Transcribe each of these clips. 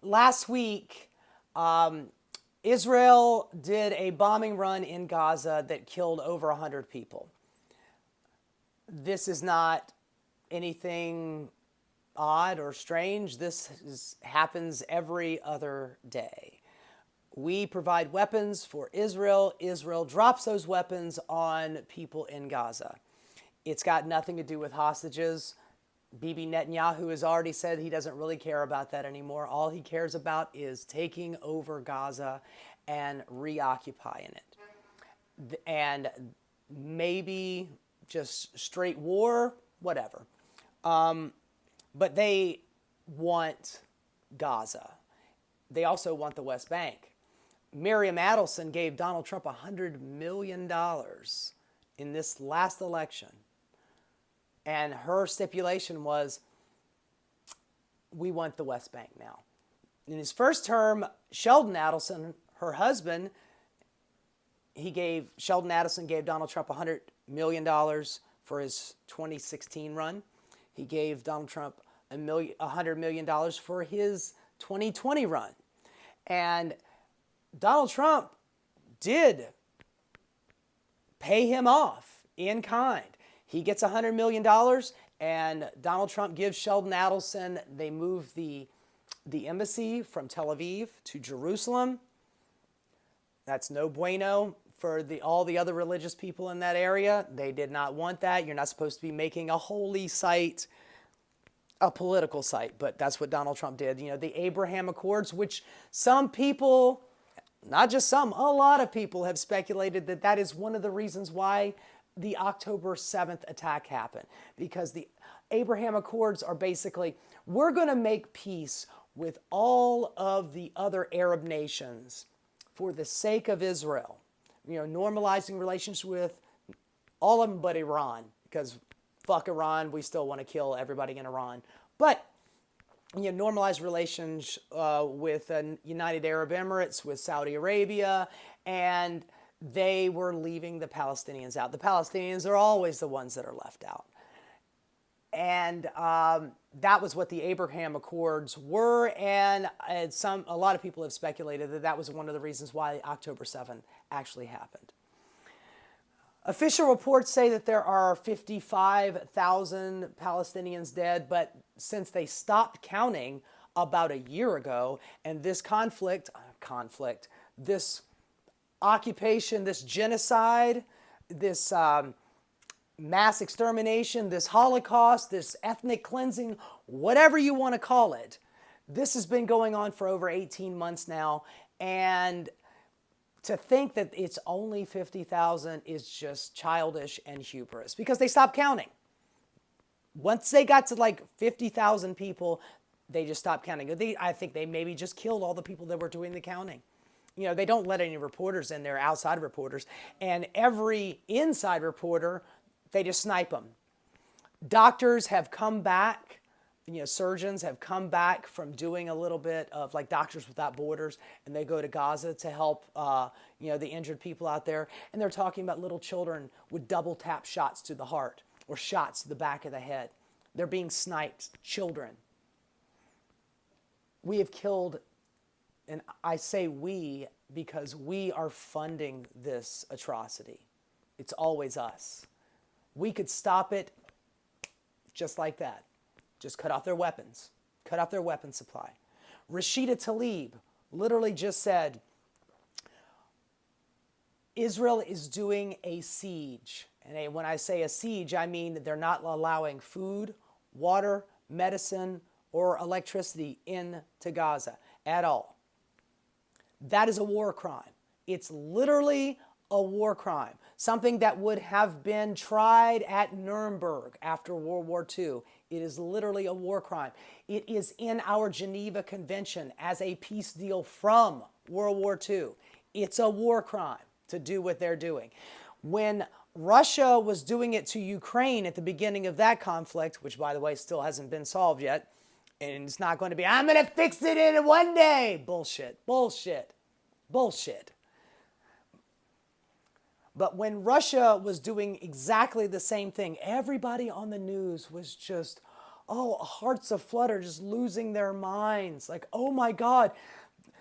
Last week, Israel did a bombing run in Gaza that killed over 100 people. This is not anything odd or strange. Happens every other day. We provide weapons for Israel. Israel drops those weapons on people in Gaza. It's got nothing to do with hostages. Bibi Netanyahu has already said he doesn't really care about that anymore. All he cares about is taking over Gaza and reoccupying it. And maybe just straight war, whatever. But they want Gaza. They also want the West Bank. Miriam Adelson gave Donald Trump $100 million in this last election. And her stipulation was, we want the West Bank now. In his first term, Sheldon Adelson, her husband, Sheldon Adelson gave Donald Trump $100 million for his 2016 run. He gave Donald Trump $100 million for his 2020 run. And Donald Trump did pay him off in kind. He gets $100 million, and Donald Trump gives Sheldon Adelson, they move the embassy from Tel Aviv to Jerusalem. That's no bueno for all the other religious people in that area. They did not want that. You're not supposed to be making a holy site a political site, but that's what Donald Trump did. You know, the Abraham Accords, which some people, not just some, a lot of people have speculated that is one of the reasons why the October 7th attack happened, because the Abraham Accords are basically, we're going to make peace with all of the other Arab nations for the sake of Israel. You know, normalizing relations with all of them but Iran, because fuck Iran, we still want to kill everybody in Iran. But, you know, normalize relations with United Arab Emirates, with Saudi Arabia, and they were leaving the Palestinians out. The Palestinians are always the ones that are left out. And that was what the Abraham Accords were, and a lot of people have speculated that was one of the reasons why October 7th actually happened. Official reports say that there are 55,000 Palestinians dead, but since they stopped counting about a year ago, and this this occupation, this genocide, this mass extermination, this Holocaust, this ethnic cleansing, whatever you want to call it, this has been going on for over 18 months now, and to think that it's only 50,000 is just childish and hubris, because they stopped counting. Once they got to like 50,000 people, they just stopped counting. I think they maybe just killed all the people that were doing the counting. You know, they don't let any reporters in there, outside reporters, and every inside reporter, they just snipe them. Doctors have come back. You know, surgeons have come back from doing a little bit of like Doctors Without Borders, and they go to Gaza to help, the injured people out there. And they're talking about little children with double tap shots to the heart or shots to the back of the head. They're being sniped, children. We have killed, and I say we because we are funding this atrocity. It's always us. We could stop it just like that. Just cut off their weapons. Cut off their weapon supply. Rashida Tlaib literally just said, Israel is doing a siege. And when I say a siege, I mean that they're not allowing food, water, medicine, or electricity into Gaza at all. That is a war crime. It's literally a war crime. Something that would have been tried at Nuremberg after World War II. It is literally a war crime. It is in our Geneva Convention as a peace deal from World War II. It's a war crime to do what they're doing. When Russia was doing it to Ukraine at the beginning of that conflict, which, by the way, still hasn't been solved yet, and it's not going to be, I'm going to fix it in one day. Bullshit, bullshit, bullshit. But when Russia was doing exactly the same thing, everybody on the news was just, oh, hearts aflutter, just losing their minds. Like, oh my God,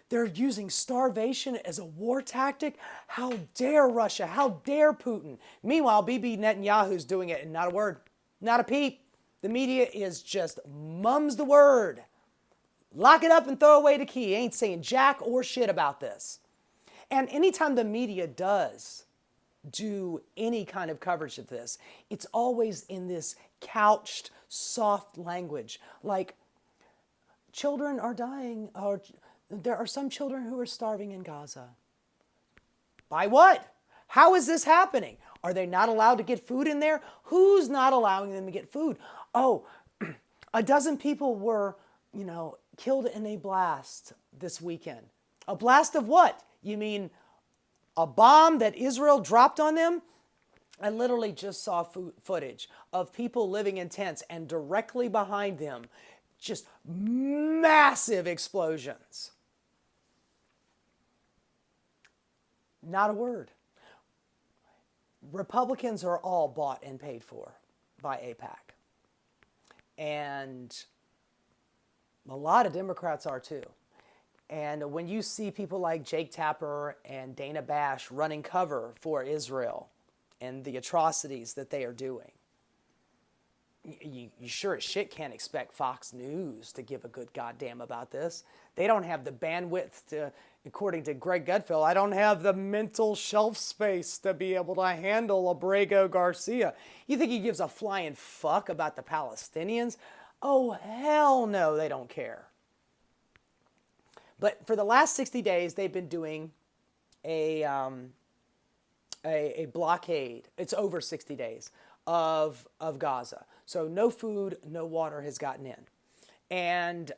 they're using starvation as a war tactic? How dare Russia? How dare Putin? Meanwhile, Bibi Netanyahu's doing it and not a word, not a peep. The media is just mum's the word. Lock it up and throw away the key. Ain't saying jack or shit about this. And anytime the media does do any kind of coverage of this, it's always in this couched, soft language. Like, children are dying, or there are some children who are starving in Gaza. By what? How is this happening? Are they not allowed to get food in there? Who's not allowing them to get food? Oh, a dozen people were, killed in a blast this weekend. A blast of what? You mean a bomb that Israel dropped on them? I literally just saw footage of people living in tents, and directly behind them, just massive explosions. Not a word. Republicans are all bought and paid for by AIPAC. And a lot of Democrats are too. And when you see people like Jake Tapper and Dana Bash running cover for Israel and the atrocities that they are doing, you sure as shit can't expect Fox News to give a good goddamn about this. They don't have the bandwidth to, according to Greg Gutfeld, I don't have the mental shelf space to be able to handle Abrego Garcia. You think he gives a flying fuck about the Palestinians? Oh, hell no, they don't care. But for the last 60 days, they've been doing a blockade. It's over 60 days of Gaza. So no food, no water has gotten in. And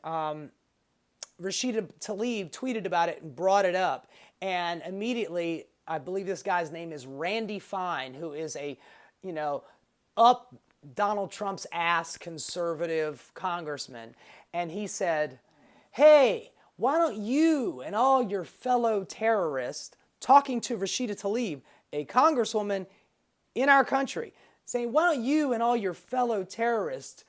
Rashida Tlaib tweeted about it and brought it up. And immediately, I believe this guy's name is Randy Fine, who is a, up Donald Trump's ass conservative congressman. And he said, hey, why don't you and all your fellow terrorists, talking to Rashida Tlaib, a congresswoman in our country, saying, why don't you and all your fellow terrorists,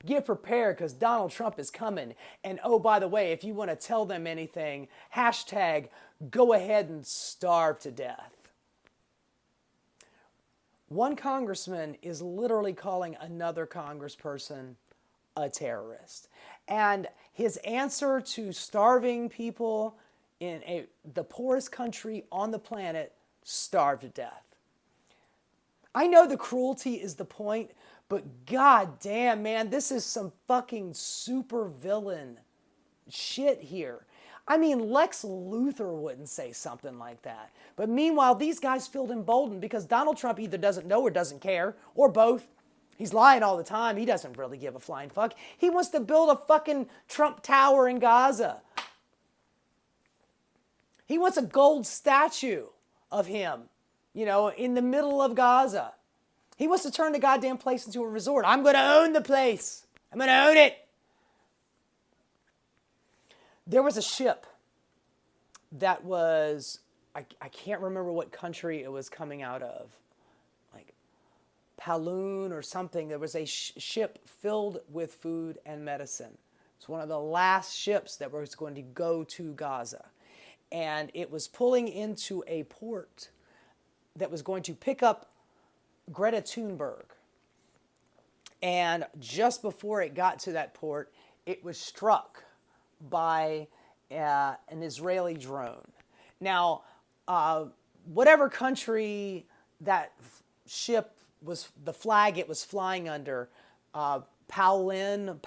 get prepared because Donald Trump is coming. And oh, by the way, if you want to tell them anything, hashtag go ahead and starve to death. One congressman is literally calling another congressperson a terrorist. And his answer to starving people in the poorest country on the planet, starve to death. I know the cruelty is the point, but god damn, man, this is some fucking super villain shit here. I mean, Lex Luthor wouldn't say something like that. But meanwhile, these guys feel emboldened because Donald Trump either doesn't know or doesn't care, or both. He's lying all the time. He doesn't really give a flying fuck. He wants to build a fucking Trump Tower in Gaza. He wants a gold statue of him, in the middle of Gaza. He wants to turn the goddamn place into a resort. I'm going to own the place. I'm going to own it. There was a ship that was, I can't remember what country it was coming out of, like Paloon or something. There was a ship filled with food and medicine. It's one of the last ships that was going to go to Gaza. And it was pulling into a port that was going to pick up Greta Thunberg. And just before it got to that port, it was struck by an Israeli drone. Now, whatever country that ship was, the flag it was flying under, Paloon,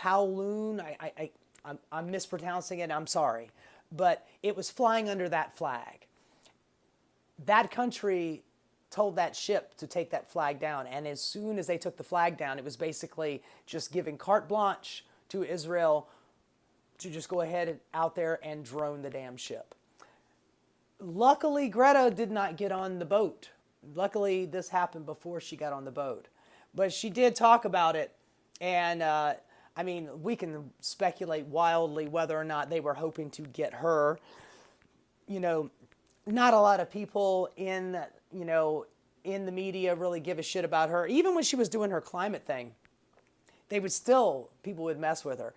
I'm mispronouncing it, I'm sorry. But it was flying under that flag. That country told that ship to take that flag down. And as soon as they took the flag down, it was basically just giving carte blanche to Israel to just go ahead out there and drone the damn ship. Luckily, Greta did not get on the boat. Luckily, this happened before she got on the boat. But she did talk about it. And we can speculate wildly whether or not they were hoping to get her. Not a lot of people in the media really give a shit about her. Even when she was doing her climate thing, people would mess with her.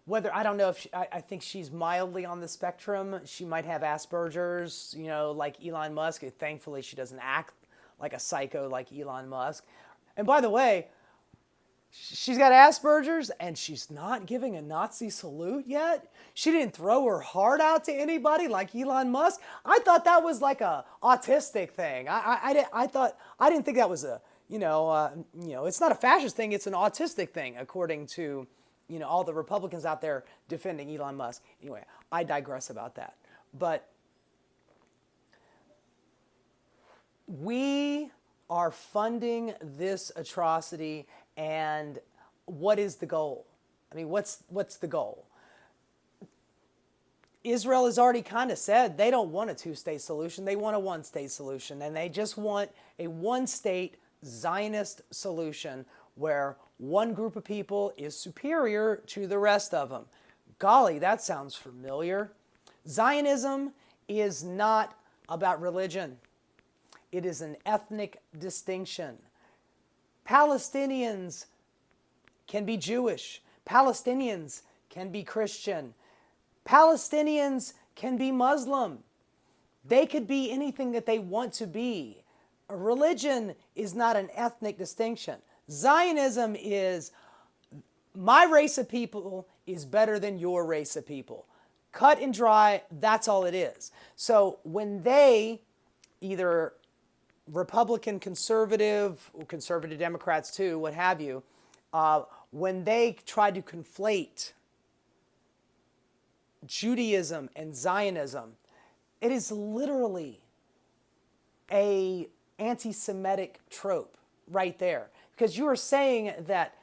Whether, I don't know if I think she's mildly on the spectrum. She might have Asperger's, like Elon Musk. Thankfully, she doesn't act like a psycho like Elon Musk. And by the way, she's got Asperger's and she's not giving a Nazi salute yet. She didn't throw her heart out to anybody like Elon Musk. I thought that was like a autistic thing. I didn't think that was it's not a fascist thing. It's an autistic thing, according to all the Republicans out there defending Elon Musk. Anyway, I digress about that. But we are funding this atrocity, and what is the goal? I mean, what's the goal? Israel has already kind of said they don't want a two-state solution. They want a one-state solution, and they just want a one-state Zionist solution where one group of people is superior to the rest of them. Golly, that sounds familiar. Zionism is not about religion. It is an ethnic distinction. Palestinians can be Jewish. Palestinians can be Christian. Palestinians can be Muslim. They could be anything that they want to be. A religion is not an ethnic distinction. Zionism is, my race of people is better than your race of people. Cut and dry, that's all it is. So when they, either Republican, conservative, or conservative Democrats too, what have you, when they try to conflate Judaism and Zionism, it is literally a anti-Semitic trope right there. Because you are saying that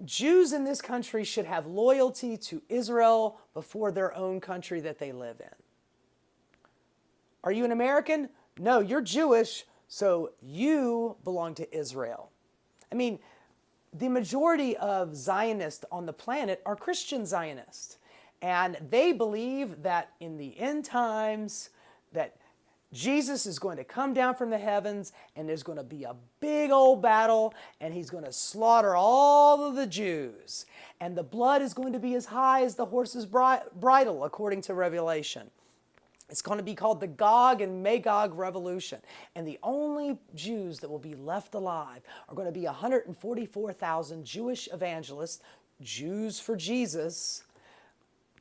Jews in this country should have loyalty to Israel before their own country that they live in. Are you an American? No, you're Jewish, so you belong to Israel. I mean, the majority of Zionists on the planet are Christian Zionists. And they believe that in the end times, that Jesus is going to come down from the heavens, and there's going to be a big old battle, and he's going to slaughter all of the Jews. And the blood is going to be as high as the horse's bridle, according to Revelation. It's going to be called the Gog and Magog Revolution. And the only Jews that will be left alive are going to be 144,000 Jewish evangelists, Jews for Jesus,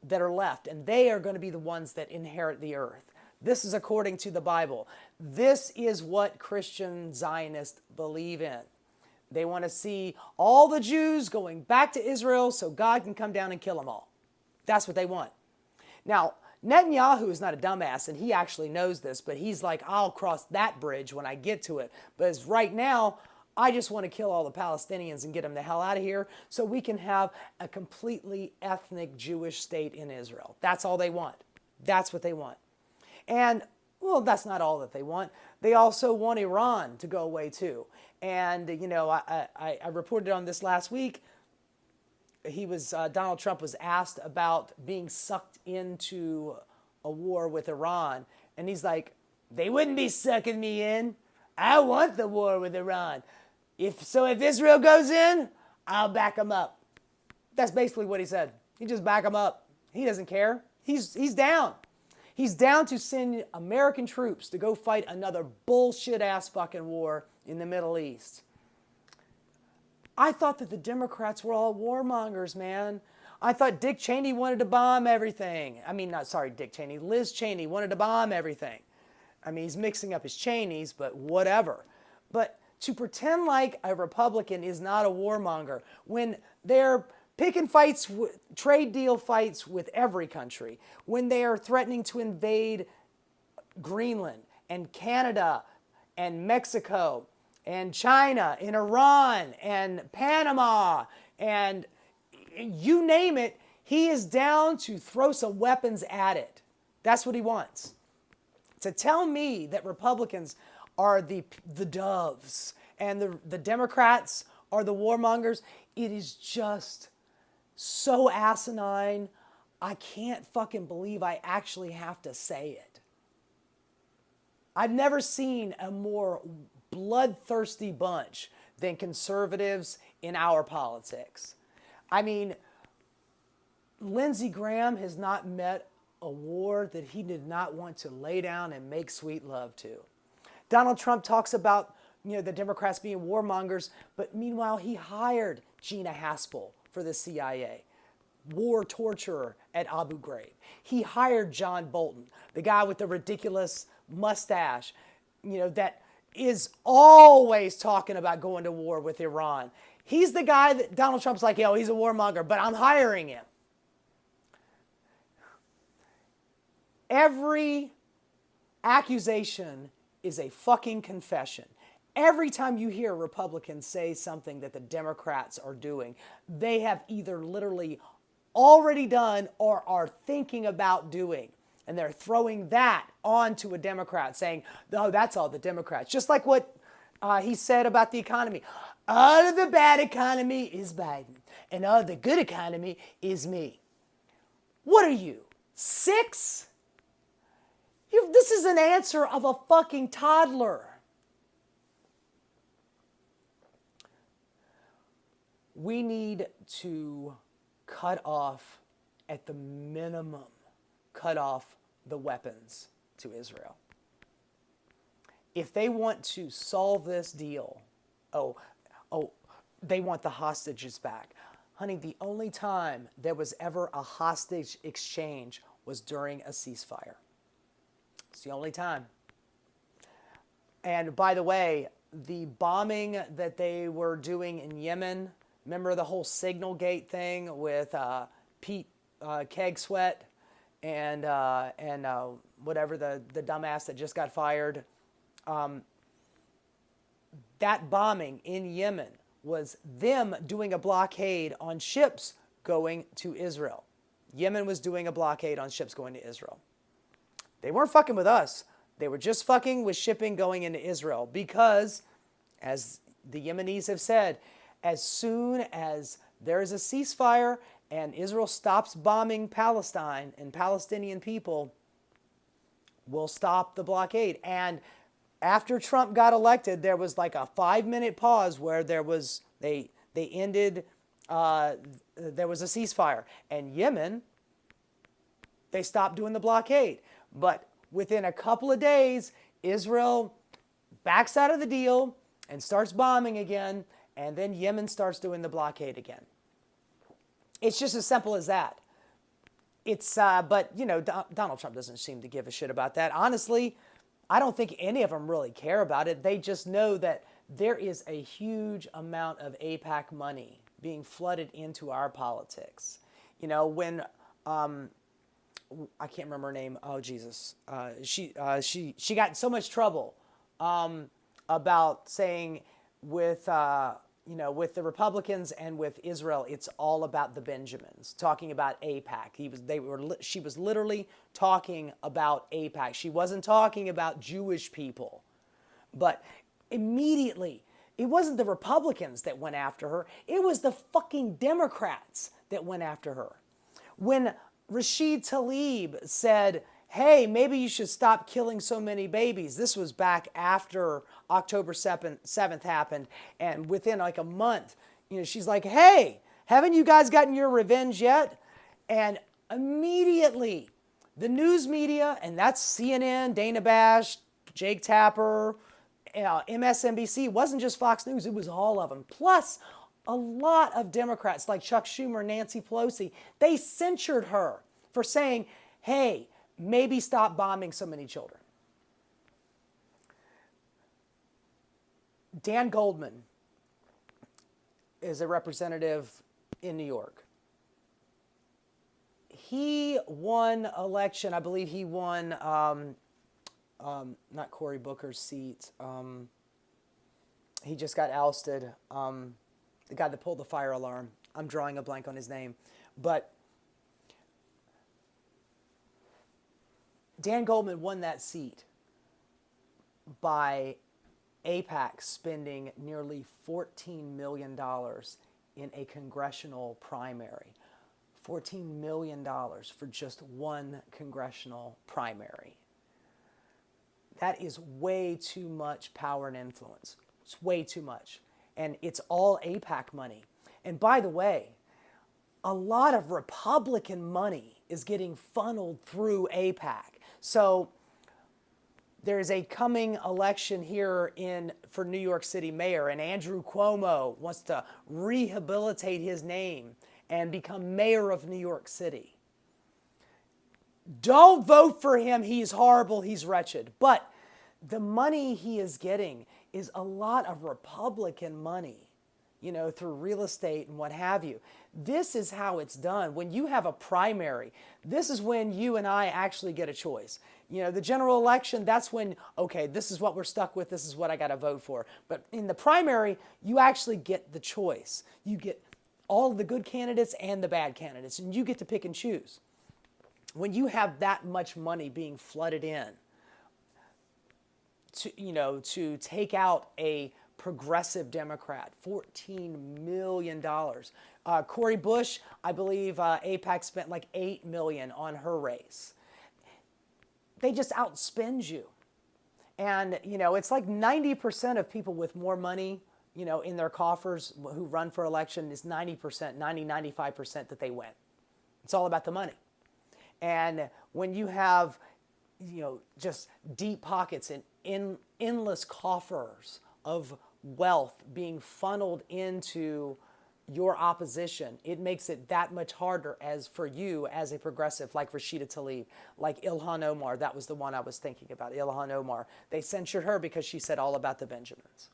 that are left. And they are going to be the ones that inherit the earth. This is according to the Bible. This is what Christian Zionists believe in. They want to see all the Jews going back to Israel so God can come down and kill them all. That's what they want. Now, Netanyahu is not a dumbass, and he actually knows this, but he's like, I'll cross that bridge when I get to it. But as right now, I just want to kill all the Palestinians and get them the hell out of here so we can have a completely ethnic Jewish state in Israel. That's all they want. That's what they want. And, well, that's not all that they want. They also want Iran to go away too. And, I reported on this last week. Donald Trump was asked about being sucked into a war with Iran. And he's like, they wouldn't be sucking me in. I want the war with Iran. If Israel goes in, I'll back them up. That's basically what he said. He just back them up. He doesn't care. He's down. He's down to send American troops to go fight another bullshit-ass fucking war in the Middle East. I thought that the Democrats were all warmongers, man. I thought Dick Cheney wanted to bomb everything. Dick Cheney. Liz Cheney wanted to bomb everything. I mean, he's mixing up his Cheneys, but whatever. But to pretend like a Republican is not a warmonger when they're picking fights, trade deal fights with every country, when they are threatening to invade Greenland and Canada and Mexico and China and Iran and Panama and you name it, he is down to throw some weapons at it. That's what he wants. To tell me that Republicans are the doves and the Democrats are the warmongers, it is just so asinine, I can't fucking believe I actually have to say it. I've never seen a more bloodthirsty bunch than conservatives in our politics. I mean, Lindsey Graham has not met a war that he did not want to lay down and make sweet love to. Donald Trump talks about, the Democrats being warmongers, but meanwhile he hired Gina Haspel for the CIA, war torturer at Abu Ghraib. He hired John Bolton, the guy with the ridiculous mustache, that is always talking about going to war with Iran. He's the guy that Donald Trump's like, he's a warmonger, but I'm hiring him. Every accusation is a fucking confession. Every time you hear Republicans say something that the Democrats are doing, they have either literally already done or are thinking about doing. And they're throwing that onto a Democrat, saying, no, that's all the Democrats. Just like what he said about the economy. All of the bad economy is Biden, and all the good economy is me. What are you, 6? This is an answer of a fucking toddler. We need to cut off, at the minimum, cut off the weapons to Israel. If they want to solve this deal, they want the hostages back. Honey, the only time there was ever a hostage exchange was during a ceasefire. It's the only time. And by the way, the bombing that they were doing in Yemen, remember the whole Signal Gate thing with Pete Kegsweat and whatever the dumbass that just got fired? That bombing in Yemen was them doing a blockade on ships going to Israel. Yemen was doing a blockade on ships going to Israel. They weren't fucking with us. They were just fucking with shipping going into Israel because, as the Yemenis have said, as soon as there is a ceasefire and Israel stops bombing Palestine and Palestinian people, we'll stop the blockade. And after Trump got elected, there was like a 5-minute pause where there was there was a ceasefire. And Yemen, they stopped doing the blockade. But within a couple of days, Israel backs out of the deal and starts bombing again, and then Yemen starts doing the blockade again. It's just as simple as that. But Donald Trump doesn't seem to give a shit about that. Honestly, I don't think any of them really care about it. They just know that there is a huge amount of AIPAC money being flooded into our politics. When I can't remember her name. Oh Jesus, she got in so much trouble about saying with the Republicans and with Israel, it's all about the Benjamins. Talking about AIPAC. She was literally talking about AIPAC. She wasn't talking about Jewish people. But immediately, it wasn't the Republicans that went after her. It was the fucking Democrats that went after her. When Rashid Tlaib said, hey, maybe you should stop killing so many babies. This was back after October 7th happened. And within like a month, she's like, hey, haven't you guys gotten your revenge yet? And immediately the news media, and that's CNN, Dana Bash, Jake Tapper, MSNBC, it wasn't just Fox News, it was all of them. Plus, a lot of Democrats like Chuck Schumer, Nancy Pelosi, they censured her for saying, hey, maybe stop bombing so many children. Dan Goldman is a representative in New York. He won election. I believe he won, not Cory Booker's seat. He just got ousted. The guy that pulled the fire alarm. I'm drawing a blank on his name. But Dan Goldman won that seat by AIPAC spending nearly $14 million in a congressional primary. $14 million for just one congressional primary. That is way too much power and influence. It's way too much. and it's all AIPAC money. And by the way, a lot of Republican money is getting funneled through AIPAC. So there's a coming election here for New York City mayor, and Andrew Cuomo wants to rehabilitate his name and become mayor of New York City. Don't vote for him. He's horrible. He's wretched. But the money he is getting is a lot of Republican money, through real estate and what have you. This is how it's done. When you have a primary, this is when you and I actually get a choice. The general election, that's when, okay, this is what we're stuck with. This is what I got to vote for. But in the primary, you actually get the choice. You get all of the good candidates and the bad candidates, and you get to pick and choose. When you have that much money being flooded in to take out a progressive Democrat, $14 million. Cori Bush, I believe AIPAC spent like $8 million on her race. They just outspend you. And, it's like 90% of people with more money, in their coffers who run for election is 95% that they win. It's all about the money. And when you have, just deep pockets and endless coffers of wealth being funneled into your opposition, it makes it that much harder for you as a progressive, like Rashida Tlaib, like Ilhan Omar. That was the one I was thinking about, Ilhan Omar. They censured her because she said all about the Benjamins.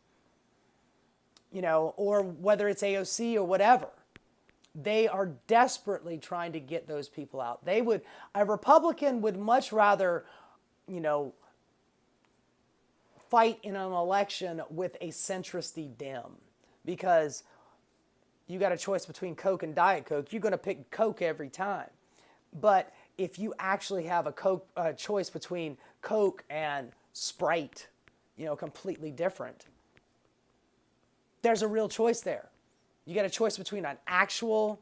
Or whether it's AOC or whatever. They are desperately trying to get those people out. A Republican would much rather, fight in an election with a centristy Dem, because you got a choice between Coke and Diet Coke. You're going to pick Coke every time. But if you actually have a choice between Coke and Sprite, completely different, there's a real choice there. You got a choice between an actual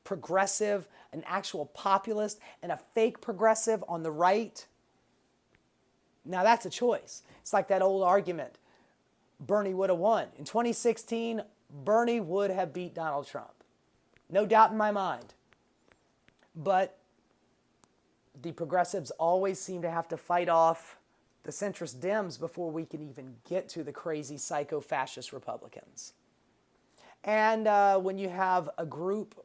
progressive, an actual populist, and a fake progressive on the right. Now that's a choice. It's like that old argument. Bernie would have won. In 2016, Bernie would have beat Donald Trump. No doubt in my mind. But the progressives always seem to have to fight off the centrist Dems before we can even get to the crazy psycho-fascist Republicans. And when you have a group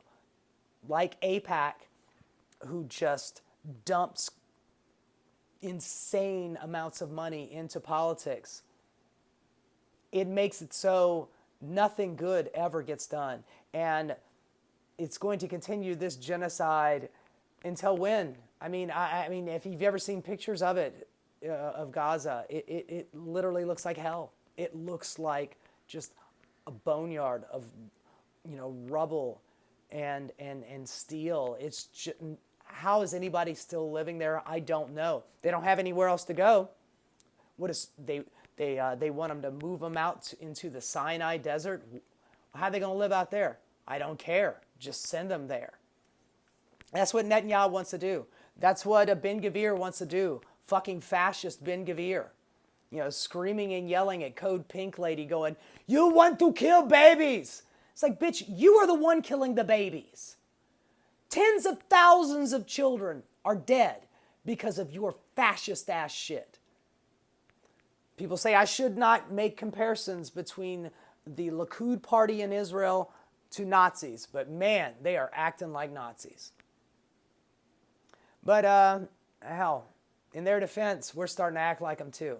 like AIPAC who just dumps insane amounts of money into politics, it makes it so nothing good ever gets done. And it's going to continue this genocide until when? I mean, if you've ever seen pictures of it, of Gaza, it literally looks like hell. It looks like just a boneyard of, rubble and steel. It's just, how is anybody still living there? I don't know. They don't have anywhere else to go. They want them to move them out into the Sinai desert. How are they going to live out there? I don't care. Just send them there. That's what Netanyahu wants to do. That's what Ben Gvir wants to do. Fucking fascist Ben Gvir. Screaming and yelling at Code Pink Lady going, "You want to kill babies." It's like, bitch, you are the one killing the babies. Tens of thousands of children are dead because of your fascist ass shit. People say I should not make comparisons between the Likud party in Israel to Nazis, but man, they are acting like Nazis. But hell, in their defense, we're starting to act like them too.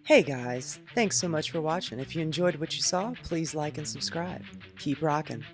Hey guys, thanks so much for watching. If you enjoyed what you saw, please like and subscribe. Keep rocking.